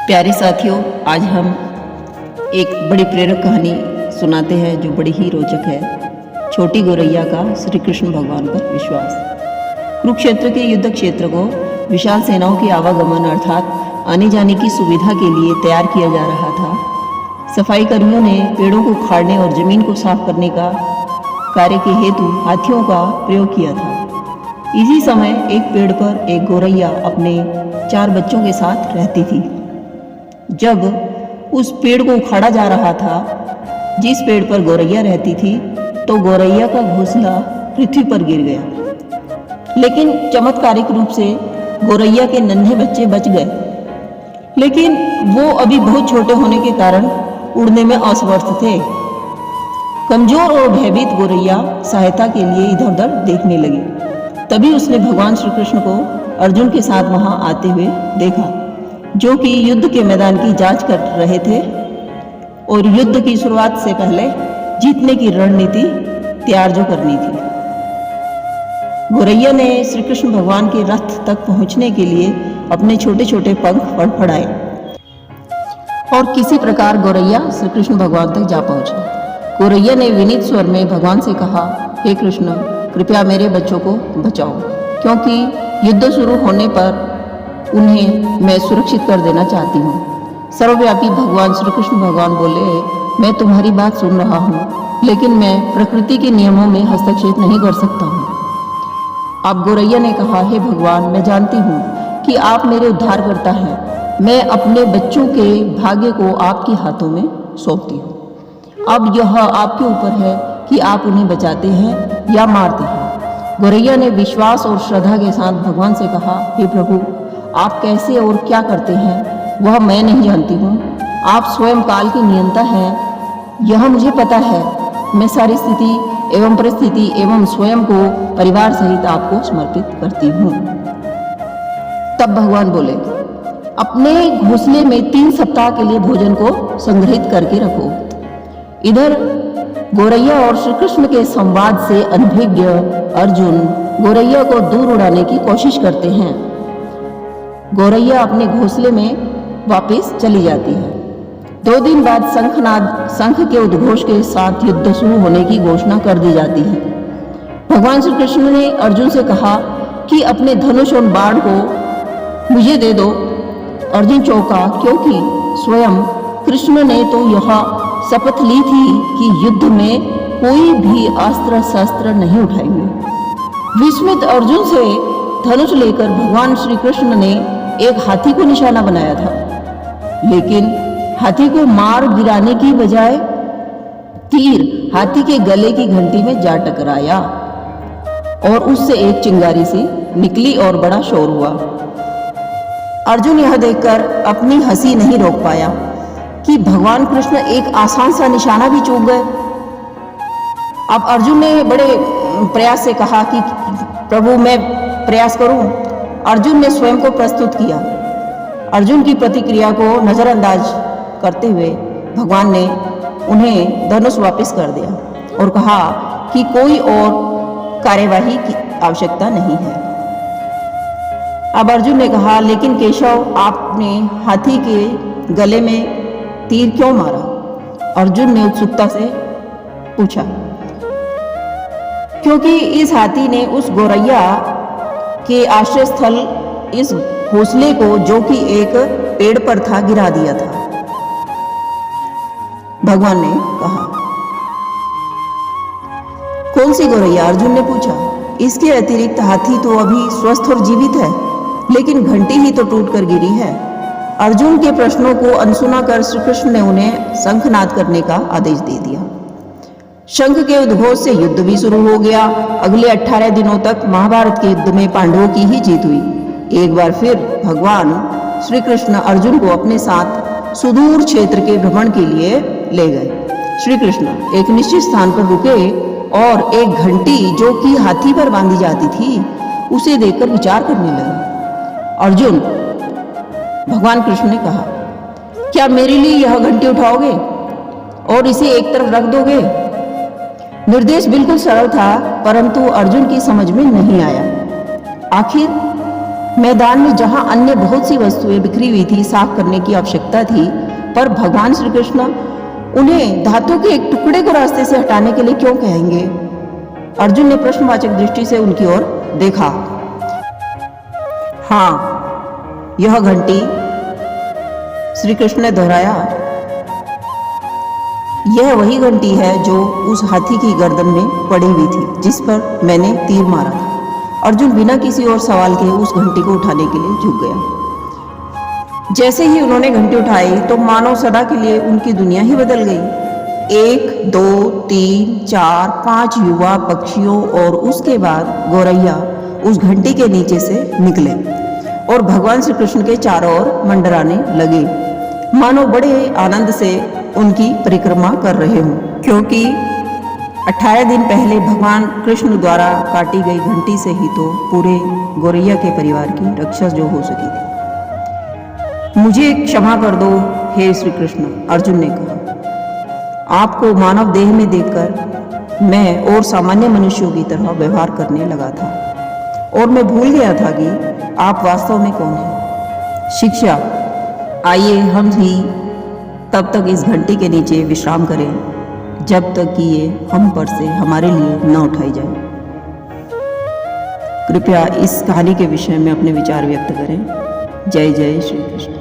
प्यारे साथियों, आज हम एक बड़ी प्रेरक कहानी सुनाते हैं जो बड़ी ही रोचक है। छोटी गौरैया का श्री कृष्ण भगवान पर विश्वास। कुरुक्षेत्र के युद्ध क्षेत्र को विशाल सेनाओं की आवागमन अर्थात आने जाने की सुविधा के लिए तैयार किया जा रहा था। सफाई कर्मियों ने पेड़ों को उखाड़ने और जमीन को साफ करने का कार्य के हेतु हाथियों का प्रयोग किया था। इसी समय एक पेड़ पर एक गौरैया अपने 4 बच्चों के साथ रहती थी। जब उस पेड़ को उखाड़ा जा रहा था जिस पेड़ पर गौरैया रहती थी, तो गौरैया का घोंसला पृथ्वी पर गिर गया। लेकिन चमत्कारिक रूप से गौरैया के नन्हे बच्चे बच गए, लेकिन वो अभी बहुत छोटे होने के कारण उड़ने में असमर्थ थे। कमजोर और भयभीत गौरैया सहायता के लिए इधर उधर देखने लगी। तभी उसने भगवान श्री कृष्ण को अर्जुन के साथ वहां आते हुए देखा, जो कि युद्ध के मैदान की जांच कर रहे थे और युद्ध की शुरुआत से पहले जीतने की रणनीति तैयार जो करनी थी। गौरैया ने श्री कृष्ण भगवान के रथ तक पहुंचने के लिए अपने छोटे छोटे पंख फड़फड़ाए और किसी प्रकार गौरैया श्री कृष्ण भगवान तक जा पहुंची। गौरैया ने विनीत स्वर में भगवान से कहा, हे कृष्ण, कृपया मेरे बच्चों को बचाओ, क्योंकि युद्ध शुरू होने पर उन्हें मैं सुरक्षित कर देना चाहती हूँ। सर्वव्यापी भगवान श्री कृष्ण भगवान बोले, मैं तुम्हारी बात सुन रहा हूँ, लेकिन मैं प्रकृति के नियमों में हस्तक्षेप नहीं कर सकता हूँ। अब गौरैया ने कहा, हे भगवान, मैं जानती हूँ कि आप मेरे उद्धार करता हैं। मैं अपने बच्चों के भाग्य को आपके हाथों में सौंपती हूँ। अब यह आपके ऊपर है कि आप उन्हें बचाते हैं या मारते हैं। गौरैया ने विश्वास और श्रद्धा के साथ भगवान से कहा, हे प्रभु, आप कैसे और क्या करते हैं वह मैं नहीं जानती हूँ। आप स्वयं काल के नियंता हैं, यह मुझे पता है। मैं सारी स्थिति एवं परिस्थिति एवं स्वयं को परिवार सहित आपको समर्पित करती हूँ। तब भगवान बोले, अपने घोंसले में 3 सप्ताह के लिए भोजन को संग्रहित करके रखो। इधर गौरैया और श्री कृष्ण के संवाद से अनभिज्ञ अर्जुन गौरैया को दूर उड़ाने की कोशिश करते हैं। गौरैया अपने घोंसले में वापस चली जाती है। 2 दिन बाद शंख के उद्घोष के साथ युद्ध शुरू होने की घोषणा कर दी जाती है। भगवान श्री कृष्ण ने अर्जुन से कहा कि अपने धनुष और बाण को मुझे दे दो। अर्जुन चौंका, क्योंकि स्वयं कृष्ण ने तो यह शपथ ली थी कि युद्ध में कोई भी अस्त्र शस्त्र नहीं उठाएंगे। विस्मित अर्जुन से धनुष लेकर भगवान श्री कृष्ण ने एक हाथी को निशाना बनाया था, लेकिन हाथी को मार गिराने की बजाय तीर हाथी के गले की घंटी में जा टकराया और उससे एक चिंगारी सी निकली और बड़ा शोर हुआ। अर्जुन यह देखकर अपनी हंसी नहीं रोक पाया कि भगवान कृष्ण एक आसान सा निशाना भी चूक गए। अब अर्जुन ने बड़े प्रयास से कहा कि प्रभु, मैं प्रयास करूं। अर्जुन ने स्वयं को प्रस्तुत किया। अर्जुन की प्रतिक्रिया को नजरअंदाज करते हुए भगवान ने उन्हें धनुष वापस कर दिया और कहा कि कोई और कार्यवाही की आवश्यकता नहीं है। अब अर्जुन ने कहा, लेकिन केशव, आपने हाथी के गले में तीर क्यों मारा? अर्जुन ने उत्सुकता से पूछा, क्योंकि इस हाथी ने उस गौरैया के आश्रय स्थल इस घोंसले को, जो कि एक पेड़ पर था, गिरा दिया था। भगवान ने कहा, कौन सी गौरैया? अर्जुन ने पूछा। इसके अतिरिक्त हाथी तो अभी स्वस्थ और जीवित है, लेकिन घंटी ही तो टूटकर गिरी है। अर्जुन के प्रश्नों को अनसुना कर श्री कृष्ण ने उन्हें शंखनाद करने का आदेश दे दिया। शंख के उद्घोष से युद्ध भी शुरू हो गया। अगले 18 दिनों तक महाभारत के युद्ध में पांडवों की ही जीत हुई। एक बार फिर भगवान श्री कृष्ण अर्जुन को अपने साथ सुदूर क्षेत्र के भ्रमण के लिए ले गए। श्री कृष्ण एक निश्चित स्थान पर रुके और एक घंटी, जो कि हाथी पर बांधी जाती थी, उसे देखकर विचार करने लगे। अर्जुन, भगवान कृष्ण ने कहा, क्या मेरे लिए यह घंटी उठाओगे और इसे एक तरफ रख दोगे? निर्देश बिल्कुल सरल था, परंतु अर्जुन की समझ में नहीं आया। आखिर मैदान में जहां अन्य बहुत सी वस्तुएं बिखरी हुई थी साफ करने की आवश्यकता थी, पर भगवान श्री कृष्ण उन्हें धातु के एक टुकड़े को रास्ते से हटाने के लिए क्यों कहेंगे? अर्जुन ने प्रश्नवाचक दृष्टि से उनकी ओर देखा। हाँ, यह घंटी, श्री कृष्ण ने दोहराया, यह वही घंटी है जो उस हाथी की गर्दन में पड़ी हुई थी जिस पर मैंने तीर मारा था। अर्जुन बिना किसी और सवाल के उस घंटी को उठाने के लिए झुक गया। जैसे ही उन्होंने घंटी उठाई तो मानो सदा के लिए उनकी दुनिया ही बदल गई। 1, 2, 3, 4, 5 युवा पक्षियों और उसके बाद गौरैया उस घंटी के नीचे से निकले और भगवान श्री कृष्ण के चारों ओर मंडराने लगे, मानो बड़े आनंद से उनकी परिक्रमा कर रहे हों, क्योंकि 18 दिन पहले भगवान कृष्ण द्वारा काटी गई घंटी से ही तो पूरे गौरैया के परिवार की रक्षा जो हो सकी थी। मुझे क्षमा कर दो हे श्री कृष्ण, अर्जुन ने कहा। आपको मानव देह में देखकर मैं और सामान्य मनुष्यों की तरह व्यवहार करने लगा था और मैं भूल गया था कि आप वास्तव में कौन हैं। शिक्षा, आइए हम ही तब तक इस घंटी के नीचे विश्राम करें जब तक कि ये हम पर से हमारे लिए न उठाई जाए। कृपया इस कहानी के विषय में अपने विचार व्यक्त करें। जय जय श्री कृष्ण।